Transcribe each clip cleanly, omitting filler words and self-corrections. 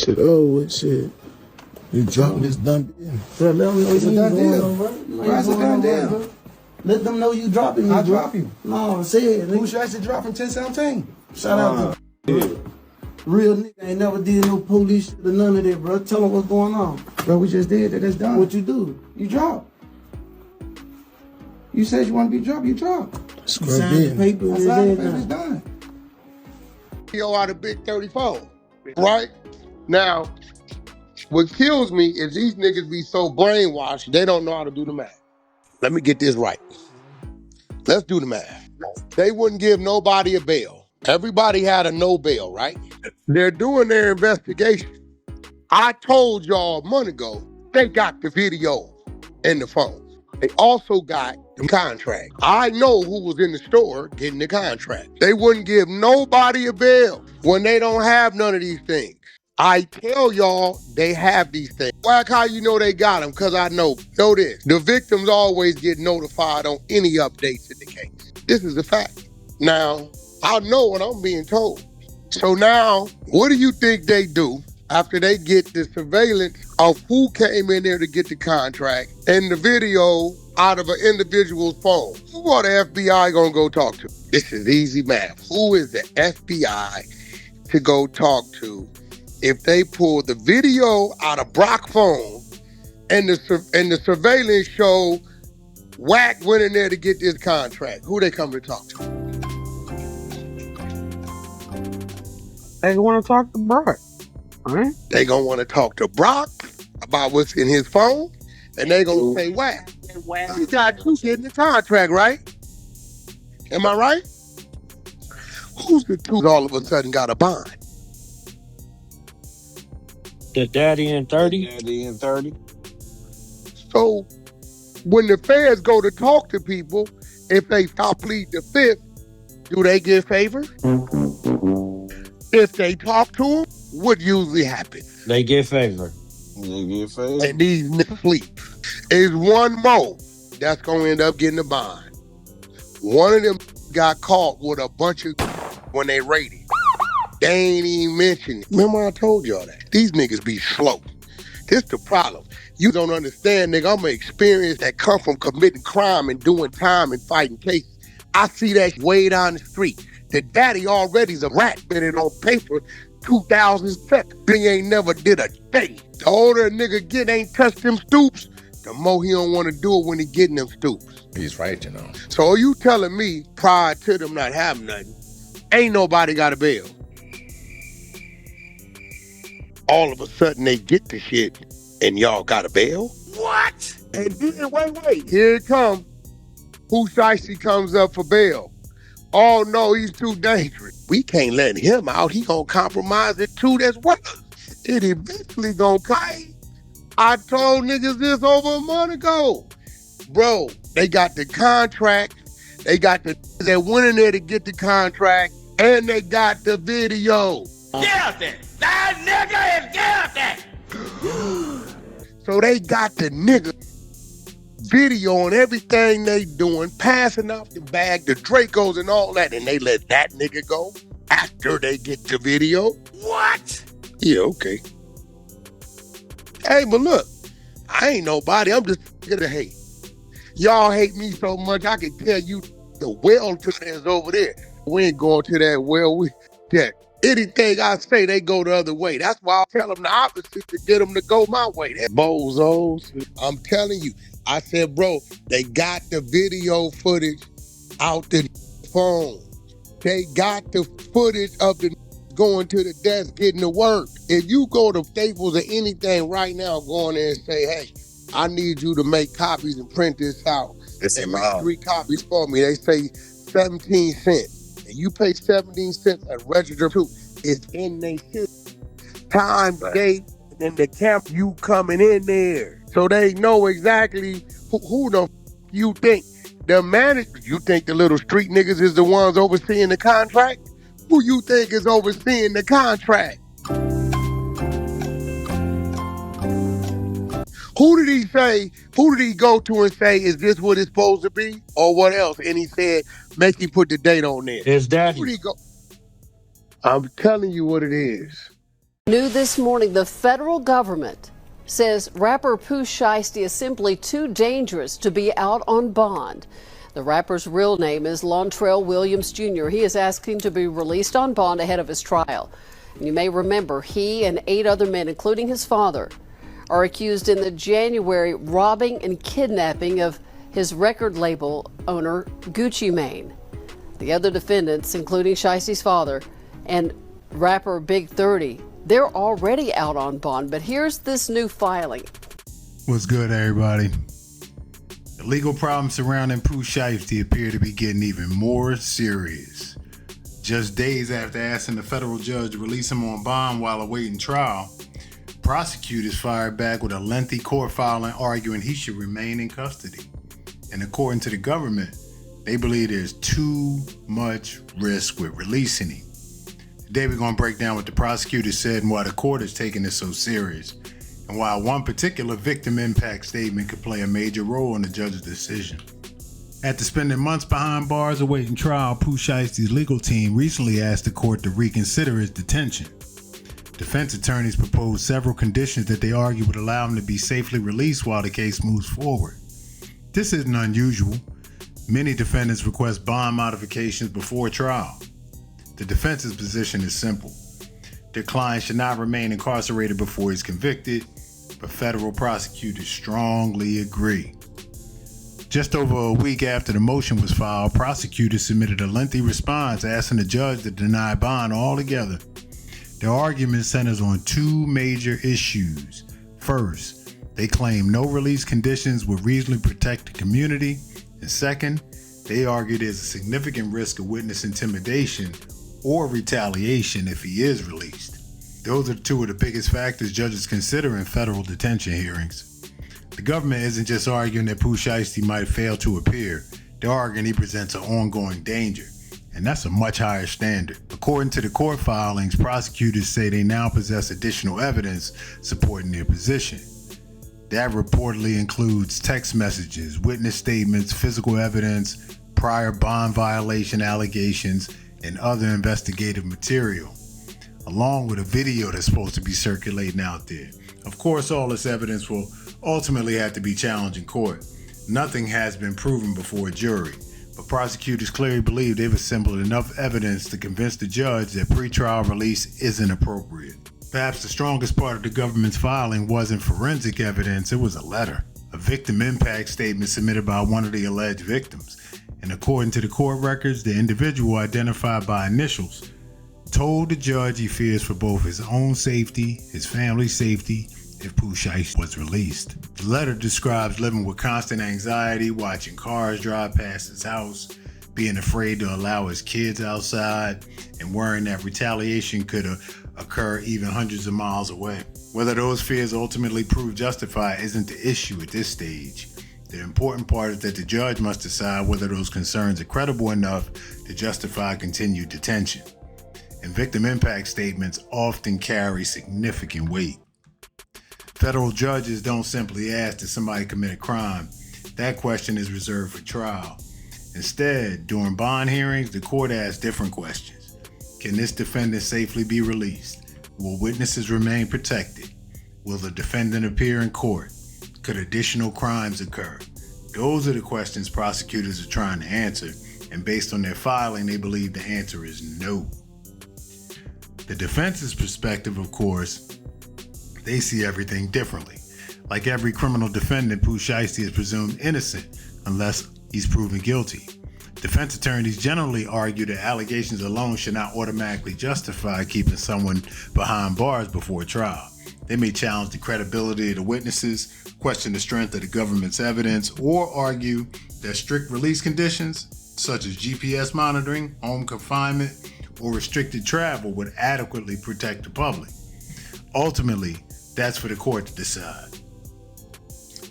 shit over with, shit. You dropping this done deal. Bro, let them know It's a done deal. Bro, it's a done deal. Let them know you dropping me, I bro. drop you. No, say it. Pooh Sheisty dropping 10-17. Shout out to real nigga ain't never did no police shit or none of that, bro. Tell them what's going on. Bro, we just did that. That's done. What you do? You drop. You said you want to be dropped. You drop. You signed the paper. I signed the paper. It's done. Yo, out of Big 34, right? Now, what kills me is these niggas be so brainwashed, they don't know how to do the math. Let me get this right. Let's do the math. They wouldn't give nobody a bail. Everybody had a no bail, right? They're doing their investigation. I told y'all a month ago, they got the video and the phone. They also got the contract. I know who was in the store getting the contract. They wouldn't give nobody a bail when they don't have none of these things. I tell y'all they have these things. Like how you know they got them? Because I know. Know this. The victims always get notified on any updates in the case. This is a fact. Now, I know what I'm being told. So now, what do you think they do after they get the surveillance of who came in there to get the contract and the video out of an individual's phone? Who are the FBI gonna go talk to? This is easy math. Who is the FBI to go talk to if they pull the video out of Brock's phone and the surveillance show Wack went in there to get this contract? Who they come to talk to? They want to talk to Brock, right? They gonna want to talk to Brock about what's in his phone, and they gonna say, Wack, he got you getting the contract, right? Am I right? Who's the two all of a sudden got a bond? The Daddy and 30? Daddy and 30. So when the feds go to talk to people, if they stop plead the fifth, do they get favors? If they talk to them, what usually happens? They get favor. They get fed. And these niggas sleep. Is one more that's gonna end up getting a bond. One of them got caught with a bunch of when they raided. They ain't even mentioned it. Remember I told y'all that? These niggas be slow. This the problem. You don't understand, nigga. I'm an experience that come from committing crime and doing time and fighting cases. I see that way down the street. The daddy already's a rat, been it on paper 2007. He ain't never did a day. The older a nigga get, ain't touched them stoops, the more he don't want to do it when he getting them stoops. He's right, you know. So are you telling me prior to them not having nothing, ain't nobody got a bail? All of a sudden they get the shit and y'all got a bail? What? And then wait, here it comes. Pooh Sheisty comes up for bail. Oh no, he's too dangerous. We can't let him out. He gonna compromise it too. That's what it eventually gonna play. I told niggas this over a month ago. Bro, they got the contract. They got they went in there to get the contract, and they got the video. Guilty. That nigga is guilty. So they got the nigga video on everything they doing, passing off the bag, the Dracos and all that, and they let that nigga go after they get the video? What? Yeah, okay. Hey, but look, I ain't nobody. I'm just gonna hate. Y'all hate me so much, I can tell you the well is over there. We ain't going to that well. Anything I say, they go the other way. That's why I tell them the opposite to get them to go my way. They're bozos. I'm telling you. I said, bro, they got the video footage out the phone. They got the footage of the going to the desk getting to work. If you go to Staples or anything right now, go in there and say, hey, I need you to make copies and print this out. They make 3 copies for me. They say 17 cents. And you pay 17 cents at register too. It's in their shit. Time, date, and then the camp you coming in there. So they know exactly who the you think. The manager, you think the little street niggas is the ones overseeing the contract? Who you think is overseeing the contract? Who did he go to and say, is this what it's supposed to be? Or what else? And he said, make him put the date on there. His daddy. Who did he go? I'm telling you what it is. New this morning, the federal government says rapper Pooh Sheisty is simply too dangerous to be out on bond. The rapper's real name is Lontrell Williams Jr. He is asking to be released on bond ahead of his trial. And you may remember he and 8 other men, including his father, are accused in the January robbing and kidnapping of his record label owner, Gucci Mane. The other defendants, including Sheisty's father and rapper Big 30, they're already out on bond, but here's this new filing. What's good, everybody? The legal problems surrounding Pooh Sheisty appear to be getting even more serious. Just days after asking the federal judge to release him on bond while awaiting trial, prosecutors fired back with a lengthy court filing arguing he should remain in custody. And according to the government, they believe there's too much risk with releasing him. Today we're going to break down what the prosecutor said and why the court is taking this so serious, and why one particular victim impact statement could play a major role in the judge's decision. After spending months behind bars awaiting trial, Pooh Sheisty's legal team recently asked the court to reconsider his detention. Defense attorneys proposed several conditions that they argue would allow him to be safely released while the case moves forward. This isn't unusual. Many defendants request bond modifications before trial. The defense's position is simple. Their client should not remain incarcerated before he's convicted, but federal prosecutors strongly agree. Just over a week after the motion was filed, prosecutors submitted a lengthy response asking the judge to deny bond altogether. Their argument centers on 2 major issues. First, they claim no release conditions would reasonably protect the community, and second, they argue there's a significant risk of witness intimidation or retaliation if he is released. Those are 2 of the biggest factors judges consider in federal detention hearings. The government isn't just arguing that Pooh Sheisty might fail to appear, they're arguing he presents an ongoing danger, and that's a much higher standard. According to the court filings, prosecutors say they now possess additional evidence supporting their position. That reportedly includes text messages, witness statements, physical evidence, prior bond violation allegations, and other investigative material, along with a video that's supposed to be circulating out there. Of course, all this evidence will ultimately have to be challenged in court. Nothing has been proven before a jury, but prosecutors clearly believe they've assembled enough evidence to convince the judge that pretrial release isn't appropriate. Perhaps the strongest part of the government's filing wasn't forensic evidence, it was a letter, a victim impact statement submitted by one of the alleged victims. And according to the court records, the individual, identified by initials, told the judge he fears for both his own safety, his family's safety, if Pooh Sheisty was released. The letter describes living with constant anxiety, watching cars drive past his house, being afraid to allow his kids outside, and worrying that retaliation could occur even hundreds of miles away. Whether those fears ultimately prove justified isn't the issue at this stage. The important part is that the judge must decide whether those concerns are credible enough to justify continued detention. And victim impact statements often carry significant weight. Federal judges don't simply ask, did somebody commit a crime? That question is reserved for trial. Instead, during bond hearings, the court asks different questions. Can this defendant safely be released? Will witnesses remain protected? Will the defendant appear in court? Could additional crimes occur? Those are the questions prosecutors are trying to answer, and based on their filing, they believe the answer is no. The defense's perspective, of course, they see everything differently. Like every criminal defendant, Pooh Sheisty is presumed innocent unless he's proven guilty. Defense attorneys generally argue that allegations alone should not automatically justify keeping someone behind bars before trial. They may challenge the credibility of the witnesses, question the strength of the government's evidence, or argue that strict release conditions, such as GPS monitoring, home confinement, or restricted travel would adequately protect the public. Ultimately, that's for the court to decide.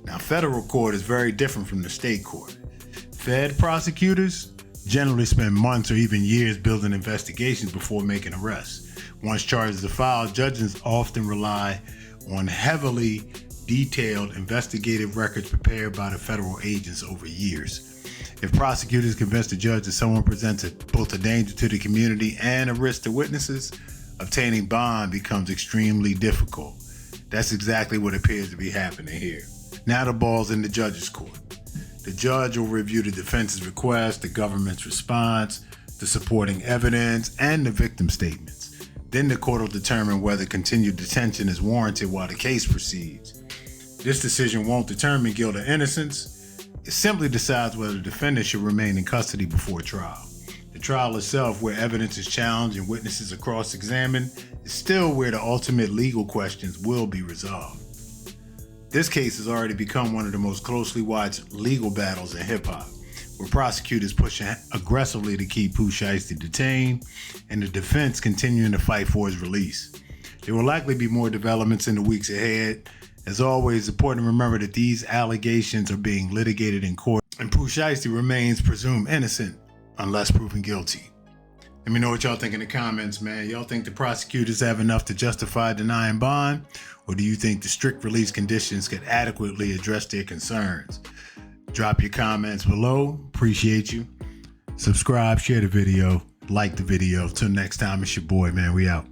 Now, federal court is very different from the state court. Fed prosecutors generally spend months or even years building investigations before making arrests. Once charges are filed, judges often rely on heavily detailed investigative records prepared by the federal agents over years. If prosecutors convince the judge that someone presents both a danger to the community and a risk to witnesses, obtaining bond becomes extremely difficult. That's exactly what appears to be happening here. Now the ball's in the judge's court. The judge will review the defense's request, the government's response, the supporting evidence, and the victim statements. Then the court will determine whether continued detention is warranted while the case proceeds. This decision won't determine guilt or innocence. It simply decides whether the defendant should remain in custody before trial. The trial itself, where evidence is challenged and witnesses are cross-examined, is still where the ultimate legal questions will be resolved. This case has already become one of the most closely watched legal battles in hip-hop, where prosecutors pushing aggressively to keep Pooh Sheisty detained, and the defense continuing to fight for his release. There will likely be more developments in the weeks ahead. As always, it's important to remember that these allegations are being litigated in court, and Pooh Sheisty remains presumed innocent unless proven guilty. Let me know what y'all think in the comments, man. Y'all think the prosecutors have enough to justify denying bond? Or do you think the strict release conditions could adequately address their concerns? Drop your comments below. Appreciate you. Subscribe, share the video, like the video. Till next time, it's your boy, man. We out.